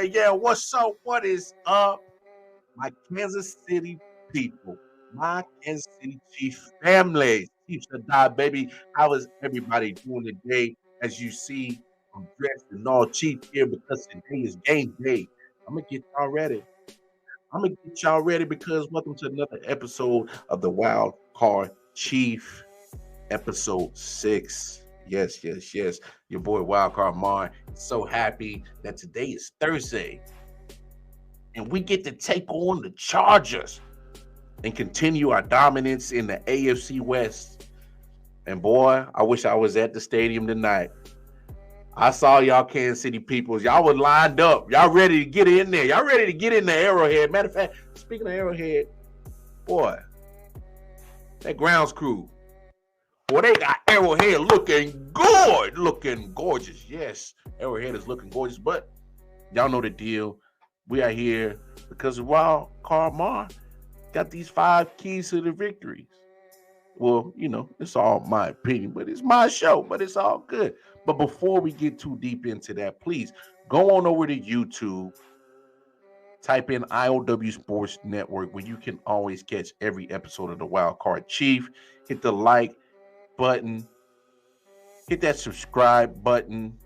Yeah. What's up? What is up, my Kansas City people? My Kansas City Chief family. Chiefs to die, baby. How is everybody doing today? As you see, I'm dressed and all cheap here because today is game day. I'm gonna get y'all ready. Because welcome to another episode of the Wild Card Chief, episode 6. Yes. Your boy Wildcard Mar. So happy that today is Thursday and we get to take on the Chargers and continue our dominance in the AFC West. And boy, I wish I was at the stadium tonight. I saw y'all Kansas City peoples. Y'all was lined up. Y'all ready to get in there. Y'all ready to get in the Arrowhead. Matter of fact, speaking of Arrowhead, boy, that grounds crew, boy, they got Arrowhead looking good, looking gorgeous. Yes, Arrowhead is looking gorgeous, but y'all know the deal. We are here because Wild Card Mar got these 5 keys to the victories. Well, it's all my opinion, but it's my show, but it's all good. But before we get too deep into that, please go on over to YouTube, type in IOW Sports Network, where you can always catch every episode of the Wild Card Chief. Hit the like button, hit that subscribe button,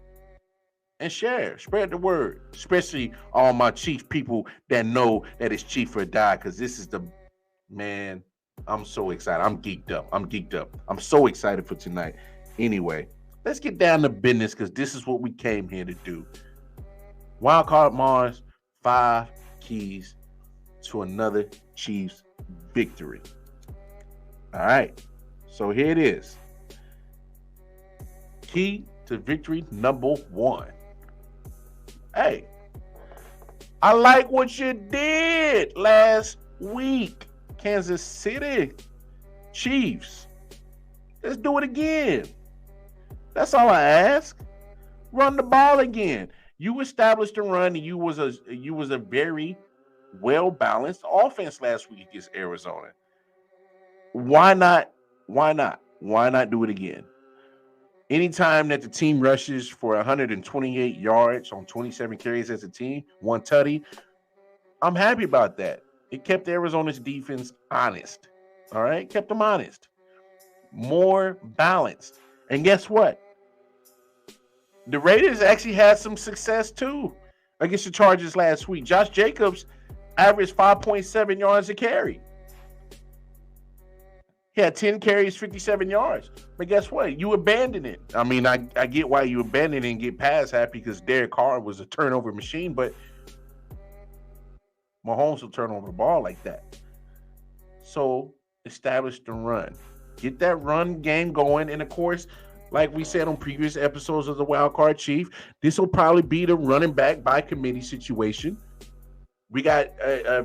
and share. Spread the word, especially all my Chief people that know that it's Chief or Die, because this is the man. I'm so excited. I'm geeked up. I'm so excited for tonight. Anyway, let's get down to business because this is what we came here to do. Wildcard Mars, 5 keys to another Chiefs victory. All right. So here it is. Key to victory number 1. Hey, I like what you did last week, Kansas City Chiefs. Let's do it again. That's all I ask. Run the ball again. You established a run, and you was a very well-balanced offense last week against Arizona. Why not? Why not do it again? Anytime that the team rushes for 128 yards on 27 carries as a team, 1 tutty, I'm happy about that. It kept Arizona's defense honest. All right? Kept them honest. More balanced. And guess what? The Raiders actually had some success too against the Chargers last week. Josh Jacobs averaged 5.7 yards a carry. He had 10 carries, 57 yards. But guess what? You abandoned it. I mean, I get why you abandoned it and get past happy because Derek Carr was a turnover machine, but Mahomes will turn over the ball like that. So establish the run. Get that run game going. And of course, like we said on previous episodes of the Wild Card Chief, this will probably be the running back by committee situation. We got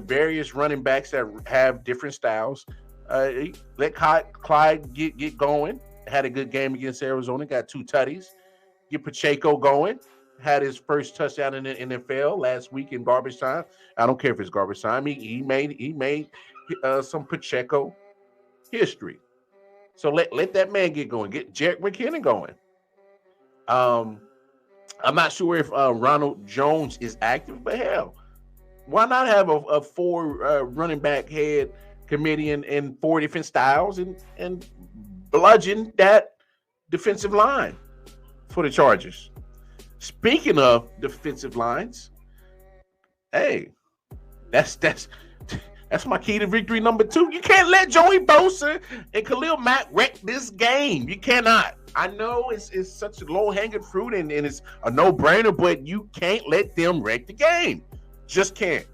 various running backs that have different styles. Let Clyde get going. Had a good game against Arizona. Got 2 tutties. Get Pacheco going. Had his first touchdown in the NFL last week in garbage time. I don't care if it's garbage time. He made some Pacheco history. So let that man get going. Get Jerick McKinnon going. I'm not sure if Ronald Jones is active, but hell, why not have a 4 running back head committee in 4 different styles and bludgeon that defensive line for the Chargers? Speaking of defensive lines, hey, that's my key to victory number 2. You can't let Joey Bosa and Khalil Mack wreck this game. You cannot. I know it's such a low-hanging fruit and it's a no-brainer, but you can't let them wreck the game. Just can't.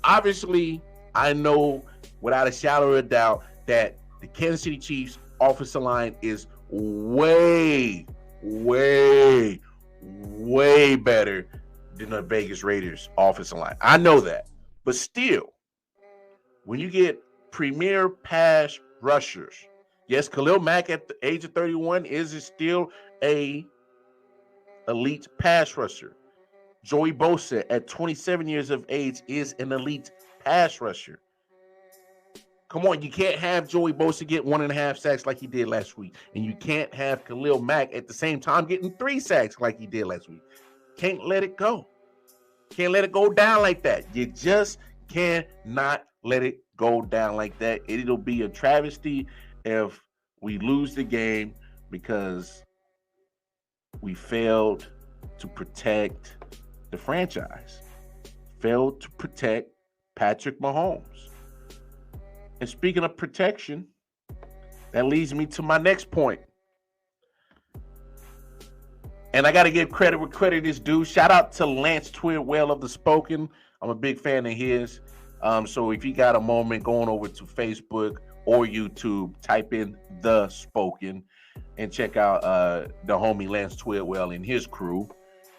Obviously, I know without a shadow of a doubt that the Kansas City Chiefs offensive line is way, way, way better than the Vegas Raiders offensive line. I know that. But still, when you get premier pass rushers, yes, Khalil Mack at the age of 31 is still a elite pass rusher. Joey Bosa at 27 years of age is an elite pass rusher. Come on, you can't have Joey Bosa get 1.5 sacks like he did last week. And you can't have Khalil Mack at the same time getting 3 sacks like he did last week. Can't let it go. Can't let it go down like that. You just cannot let it go down like that. It'll be a travesty if we lose the game because we failed to protect the franchise, failed to protect Patrick Mahomes. And speaking of protection, that leads me to my next point. And I got to give credit where credit is due. Shout out to Lance Twidwell of The Spoken. I'm a big fan of his. So if you got a moment, going over to Facebook or YouTube, type in The Spoken and check out the homie Lance Twidwell and his crew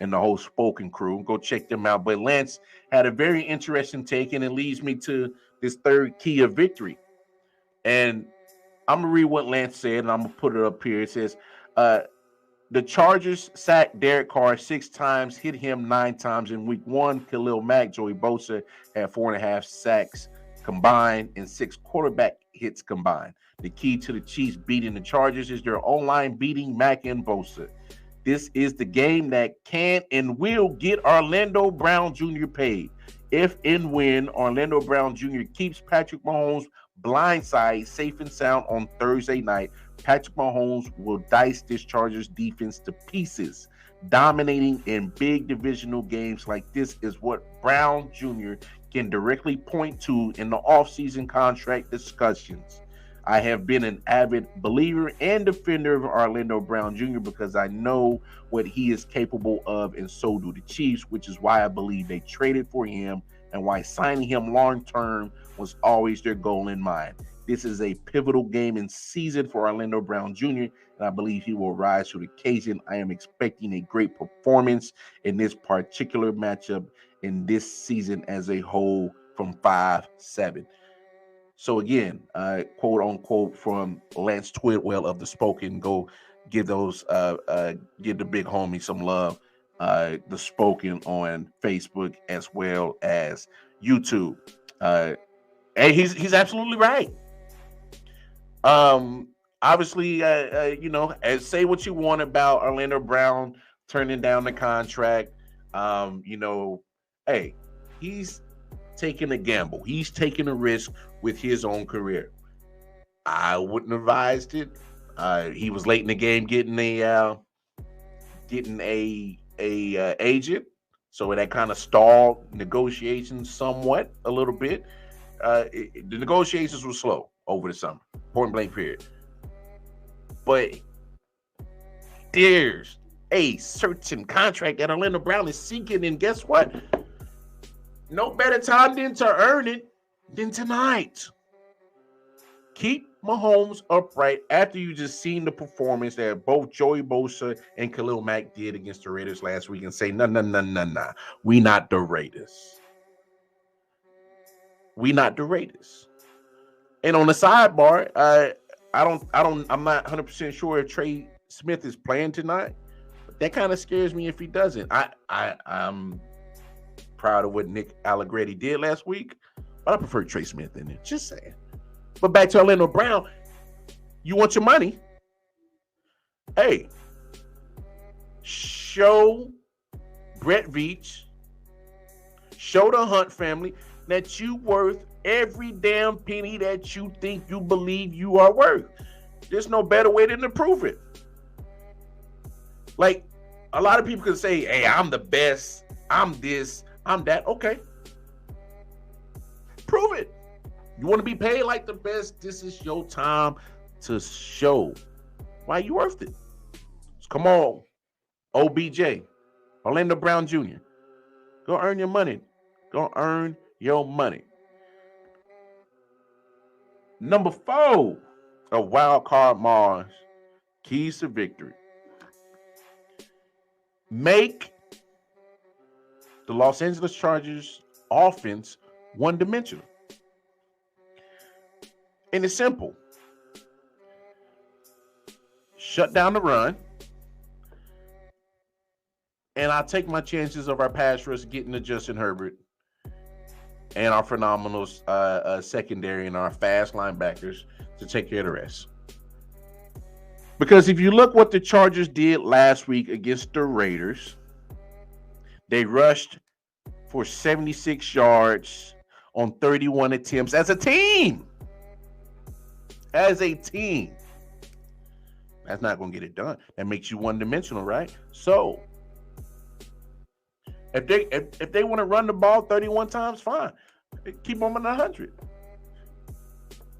and the whole Spoken crew. Go check them out. But Lance had a very interesting take, and it leads me to this third key of victory. And I'm going to read what Lance said, and I'm going to put it up here. It says, the Chargers sacked Derek Carr 6 times, hit him 9 times in week 1. Khalil Mack, Joey Bosa had 4.5 sacks combined and 6 quarterback hits combined. The key to the Chiefs beating the Chargers is their O-line beating Mack and Bosa. This is the game that can and will get Orlando Brown Jr. paid. If and when Orlando Brown Jr. keeps Patrick Mahomes blindside safe and sound on Thursday night, Patrick Mahomes will dice this Chargers defense to pieces. Dominating in big divisional games like this is what Brown Jr. can directly point to in the offseason contract discussions. I have been an avid believer and defender of Orlando Brown Jr. because I know what he is capable of, and so do the Chiefs, which is why I believe they traded for him and why signing him long-term was always their goal in mind. This is a pivotal game and season for Orlando Brown Jr., and I believe he will rise to the occasion. I am expecting a great performance in this particular matchup in this season as a whole from 5-7. So again, quote unquote from Lance Twidwell of The Spoken. Go give those give the big homie some love. The Spoken on Facebook as well as YouTube. And he's absolutely right. Obviously, you know, say what you want about Orlando Brown turning down the contract. You know, hey, he's taking a gamble. He's taking a risk with his own career. I wouldn't have advised it. He was late in the game getting a agent, so that kind of stalled negotiations somewhat a little bit. The negotiations were slow over the summer, point blank period. But there's a certain contract that Orlando Brown is seeking, and guess what? No better time than to earn it than tonight. Keep Mahomes upright after you just seen the performance that both Joey Bosa and Khalil Mack did against the Raiders last week, and say, no. We not the Raiders. We not the Raiders. And on the sidebar, I'm not 100% sure if Trey Smith is playing tonight, but that kind of scares me if he doesn't. I'm proud of what Nick Allegretti did last week, but I prefer Trey Smith in there. Just saying. But back to Orlando Brown, you want your money? Hey, show Brett Veach, show the Hunt family that you worth every damn penny that you think you believe you are worth. There's no better way than to prove it. Like, a lot of people can say, hey, I'm the best, I'm this, I'm that. Okay. Prove it. You want to be paid like the best? This is your time to show why you worth it. So come on, OBJ, Orlando Brown Jr. Go earn your money. Go earn your money. Number 4, of Wild Card Mars keys to victory. Make the Los Angeles Chargers offense one-dimensional. And it's simple. Shut down the run. And I'll take my chances of our pass rush getting to Justin Herbert and our phenomenal secondary and our fast linebackers to take care of the rest. Because if you look what the Chargers did last week against the Raiders, they rushed for 76 yards on 31 attempts as a team. As a team. That's not going to get it done. That makes you one-dimensional, right? So, if they want to run the ball 31 times, fine. Keep them at 100.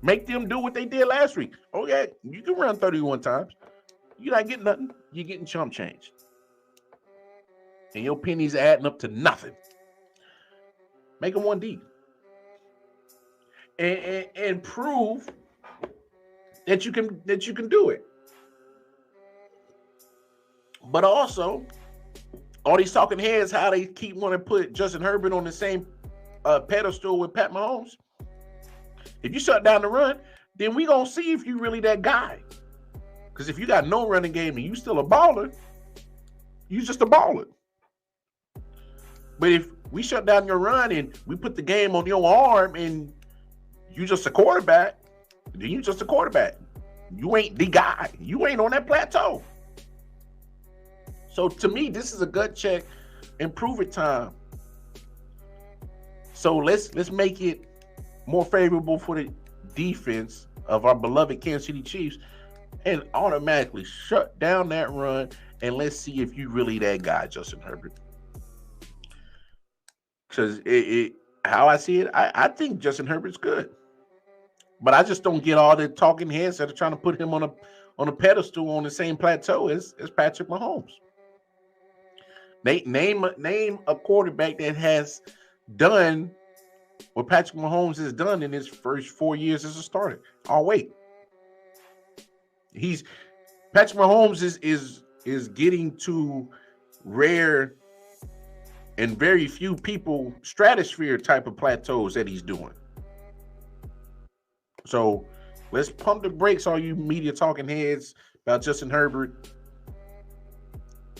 Make them do what they did last week. Okay, you can run 31 times. You're not getting nothing. You're getting chump change. And your pennies adding up to nothing. Make them 1D. And prove that you can do it. But also, all these talking heads, how they keep wanting to put Justin Herbert on the same pedestal with Pat Mahomes. If you shut down the run, then we gonna see if you really that guy. Because if you got no running game and you still a baller, you just a baller. But if we shut down your run and we put the game on your arm and you just a quarterback, then you just a quarterback. You ain't the guy. You ain't on that plateau. So to me, this is a gut check and prove it time. So let's make it more favorable for the defense of our beloved Kansas City Chiefs and automatically shut down that run, and let's see if you really that guy, Justin Herbert. Because how I see it, I think Justin Herbert's good. But I just don't get all the talking heads that are trying to put him on a pedestal on the same plateau as Patrick Mahomes. Name a quarterback that has done what Patrick Mahomes has done in his first 4 years as a starter. I'll wait. Patrick Mahomes is getting to rare and very few people stratosphere type of plateaus that he's doing. So let's pump the brakes, all you media talking heads about Justin Herbert.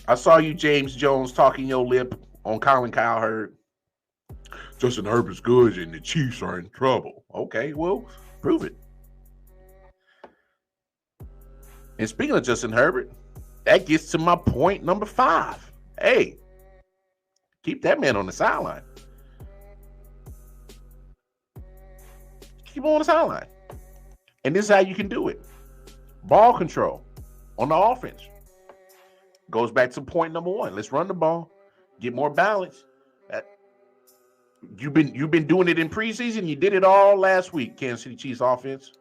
I saw you, James Jones, talking your lip on Colin Cowherd. Justin Herbert's good and the Chiefs are in trouble. Okay, well, prove it. And speaking of Justin Herbert, that gets to my point number 5. Hey, keep that man on the sideline. Keep him on the sideline. And this is how you can do it. Ball control on the offense. Goes back to point number 1. Let's run the ball. Get more balance. You've been doing it in preseason. You did it all last week, Kansas City Chiefs offense.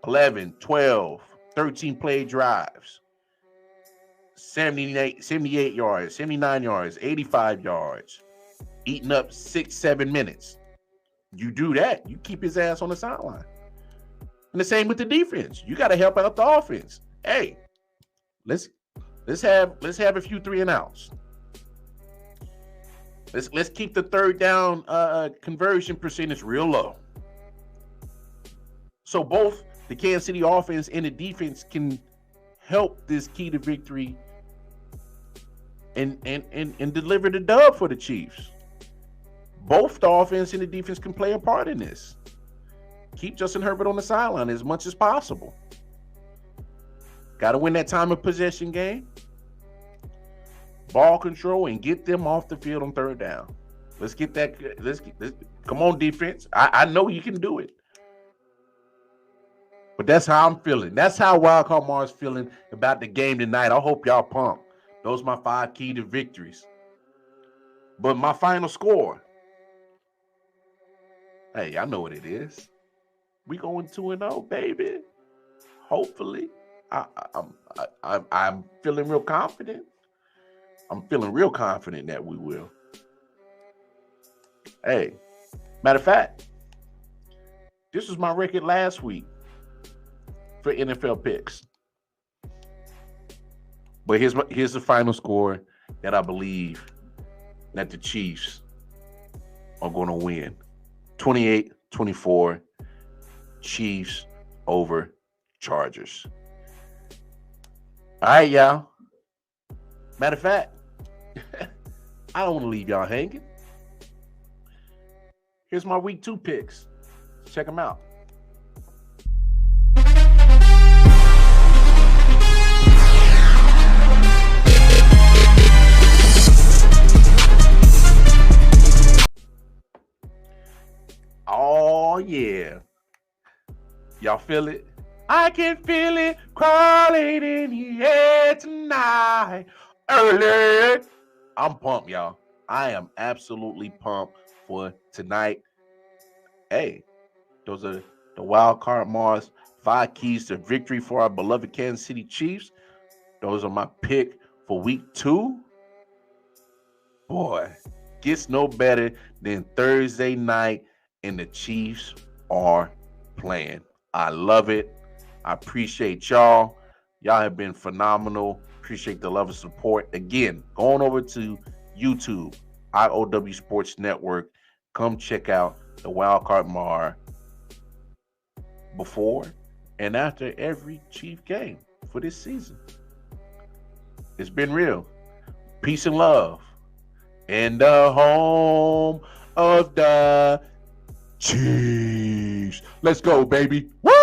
11, 12, 13 play drives. 78 yards, 79 yards, 85 yards. Eating up 6-7 minutes. You do that, you keep his ass on the sideline. And the same with the defense. You got to help out the offense. Hey, let's have a few 3 and outs. Let's keep the third down conversion percentage real low. So both the Kansas City offense and the defense can help this key to victory and deliver the dub for the Chiefs. Both the offense and the defense can play a part in this. Keep Justin Herbert on the sideline as much as possible. Got to win that time of possession game. Ball control and get them off the field on third down. Let's get that. Let's come on, defense. I know you can do it. But that's how I'm feeling. That's how Wildcard Mars feeling about the game tonight. I hope y'all pumped. Those are my 5 key to victories. But my final score. Hey, I know what it is. We going 2-0, baby. Hopefully. I'm feeling real confident. I'm feeling real confident that we will. Hey, matter of fact, this was my record last week. for NFL picks. But here's the final score that I believe that the Chiefs are going to win. 28-24, Chiefs over Chargers. All right, y'all. Matter of fact, I don't want to leave y'all hanging. Here's my week 2 picks. Check them out. Oh, yeah. Y'all feel it? I can feel it crawling in the air tonight. Early. I'm pumped, y'all. I am absolutely pumped for tonight. Hey, those are the Wild Card Mars 5 keys to victory for our beloved Kansas City Chiefs. Those are my pick for week 2. Boy, gets no better than Thursday night and the Chiefs are playing. I love it. I appreciate y'all. Y'all have been phenomenal. Appreciate the love and support. Again, going over to YouTube, IOW Sports Network. Come check out the Wildcard Mar before and after every Chief game for this season. It's been real. Peace and love. In the home of the Chiefs. Let's go, baby. Woo!